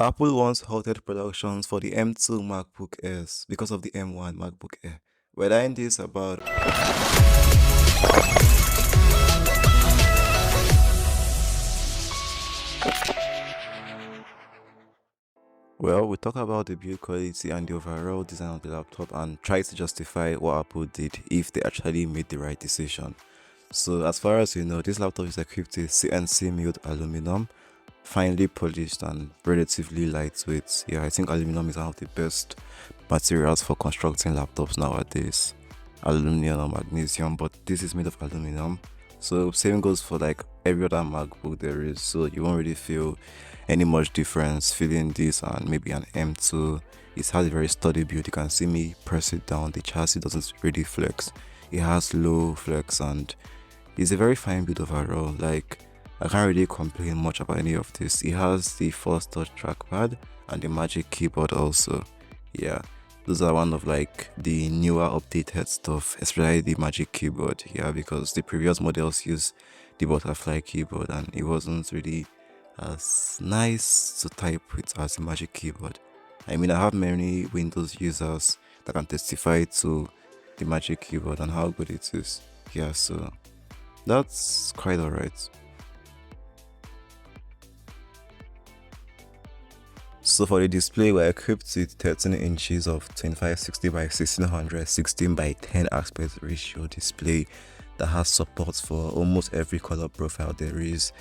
Apple once halted productions for the M2 MacBook Airs because of the M1 MacBook Air. We're in this about. Well, we talk about the build quality and the overall design of the laptop and try to justify what Apple did if they actually made the right decision. So as far as you know, this laptop is equipped with CNC milled aluminum, finely polished and relatively lightweight. Yeah, I think aluminum is one of the best materials for constructing laptops nowadays. Aluminum or magnesium, but this is made of aluminum. So same goes for like every other MacBook there is. So you won't really feel any much difference feeling this and maybe an M2. It has a very sturdy build. You can see me press it down. The chassis doesn't really flex. It has low flex and it's a very fine build overall. Like I can't really complain much about any of this. It has the Force Touch trackpad and the Magic Keyboard also. Yeah, those are one of like the newer updated stuff, especially the Magic Keyboard. Yeah, because the previous models use the butterfly keyboard and it wasn't really as nice to type with as the Magic Keyboard. I mean, I have many Windows users that can testify to the Magic Keyboard and how good it is. Yeah, so that's quite alright. So for the display, we're equipped with 13 inches of 2560 by 1600 16 by 10 aspect ratio display that has support for almost every color profile there is.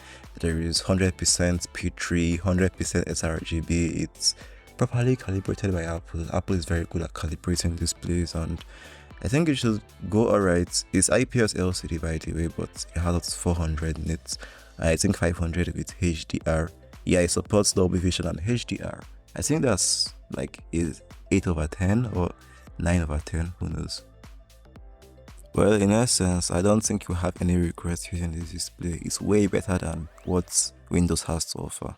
There is 100% P3, 100% sRGB. It's properly calibrated by Apple. Apple is very good at calibrating displays and I think it should go alright. It's IPS LCD by the way, but it has up to 400 nits. I think 500 with HDR. Yeah, it supports Dolby Vision and HDR. I think that's like is 8 over 10 or 9 over 10, who knows. Well, in essence, I don't think you have any regrets using this display. It's way better than what Windows has to offer.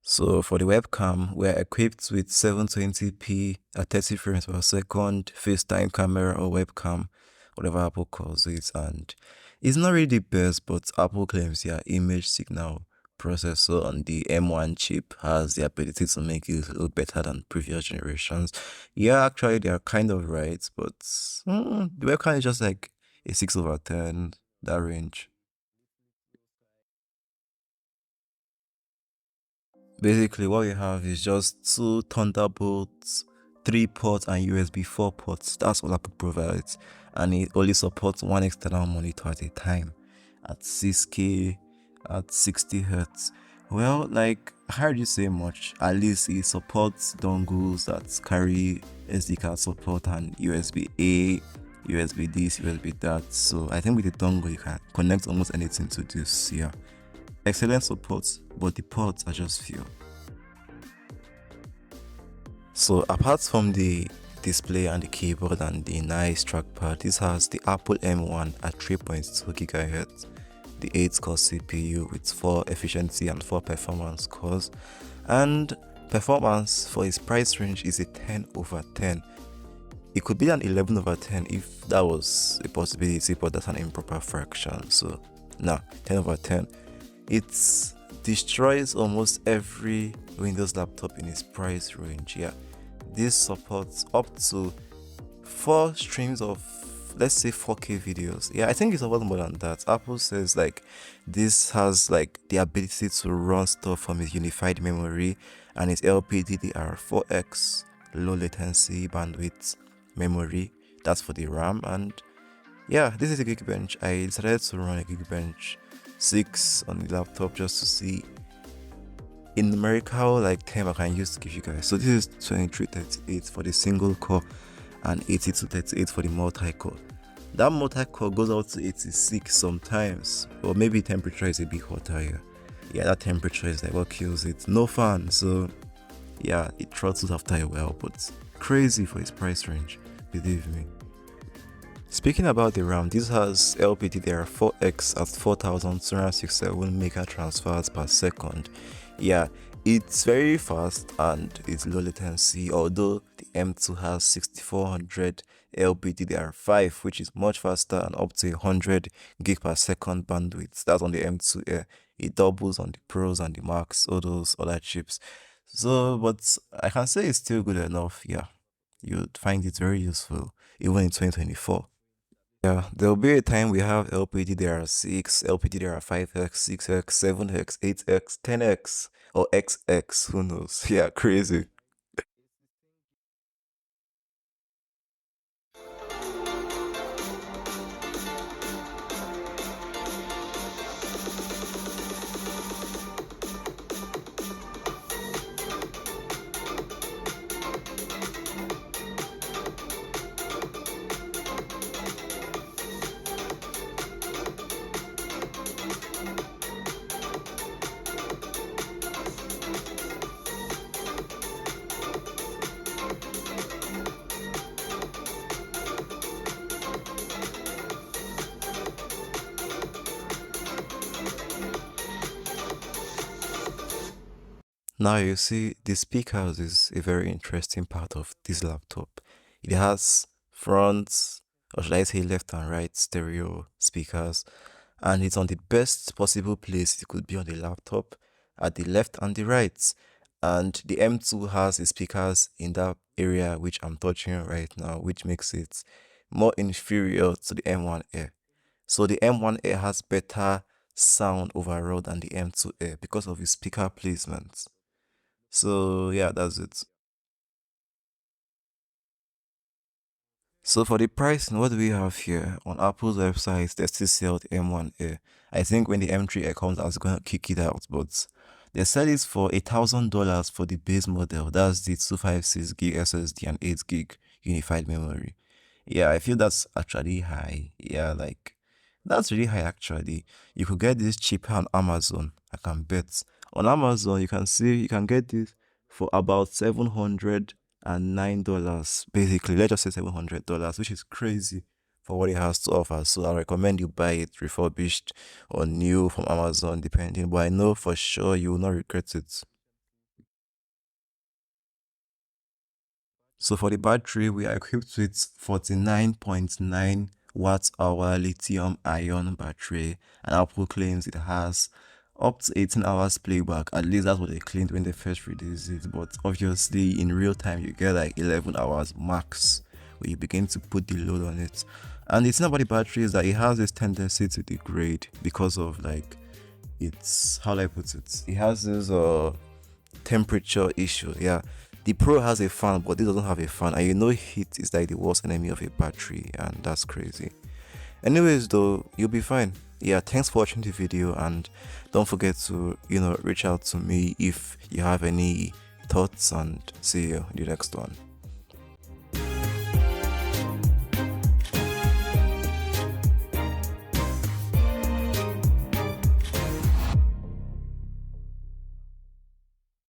So for the webcam, we're equipped with 720p at 30 frames per second FaceTime camera or webcam, whatever Apple calls it, and it's not really the best, but Apple claims their image signal processor on the M1 chip has the ability to make it look better than previous generations. Yeah, actually they are kind of right, but the webcam is just like a 6 over 10, that range. Basically, what we have is just two Thunderbolts, 3 ports, and USB 4 ports. That's all Apple provides, and it only supports one external monitor at a time at 6K at 60 Hz. Well, like I heard you say much. At least it supports dongles that carry SD card support and USB A, USB this, USB that. So I think with the dongle you can connect almost anything to this. Yeah. Excellent support, but the ports are just few. So apart from the display and the keyboard and the nice trackpad, this has the Apple M1 at 3.2 GHz, the 8-core CPU with 4 efficiency and 4 performance cores, and performance for its price range is a 10 over 10. It could be an 11 over 10 if that was a possibility, but that's an improper fraction. So nah, 10 over 10. It destroys almost every Windows laptop in its price range. Yeah, this supports up to 4 streams of, let's say, 4K videos. Yeah, I think it's a lot more than that. Apple says like this has like the ability to run stuff from its unified memory and its LPDDR4X low latency bandwidth memory. That's for the RAM. And yeah, this is a Geekbench. I decided to run a Geekbench 6 on the laptop just to see in numerical like term I can use to give you guys. So this is 2338 for the single core and 8238 for the multi-core. That multi-core goes out to 86 sometimes, or maybe temperature is a bit hotter here. Yeah, that temperature is like what kills it. No fan, so yeah, it throttles after a while, but crazy for its price range, believe me. Speaking about the RAM, this has LPDDR4X at 4267 mega transfers per second. Yeah, it's very fast and it's low latency, although the M2 has 6400 LPDDR5, which is much faster and up to 100 gig per second bandwidth. That's on the M2 Air. It doubles on the Pros and the Max, all those other chips. So, but I can say it's still good enough. Yeah, you'd find it very useful even in 2024. Yeah, there'll be a time we have LPDDR6, LPDDR5X, 6X, 7X, 8X, 10X, or XX, who knows? Yeah, crazy. Now you see, the speakers is a very interesting part of this laptop. It has front, or should I say left and right stereo speakers, and it's on the best possible place it could be on the laptop, at the left and the right. And the M2 has the speakers in that area which I'm touching right now, which makes it more inferior to the M1 Air. So the M1 Air has better sound overall than the M2 Air because of its speaker placement. So yeah, that's it. So for the pricing, what do we have here? On Apple's website, they still sell the M1 Air. I think when the M3 Air comes out, it's gonna kick it out, but they sell it for $1,000 for the base model. That's the 256 gig SSD and 8 gig unified memory. Yeah, I feel that's actually high. Yeah, like that's really high actually. You could get this cheaper on Amazon, I can bet. On Amazon, you can see you can get this for about $709. Basically, let's just say $700, which is crazy for what it has to offer. So I recommend you buy it refurbished or new from Amazon, depending. But I know for sure you will not regret it. So for the battery, we are equipped with 49.9 watt hour lithium ion battery, and Apple claims it has up to 18 hours playback. At least that's what they claimed when they first released it, but obviously in real time you get like 11 hours max when you begin to put the load on it. And the thing about the battery is that it has this tendency to degrade because of like it's, how do I put it, it has this temperature issue. Yeah, the Pro has a fan, but this doesn't have a fan, and you know heat is like the worst enemy of a battery, and that's crazy. Anyways, though, you'll be fine. Yeah, thanks for watching the video, and don't forget to reach out to me if you have any thoughts, and see you in the next one.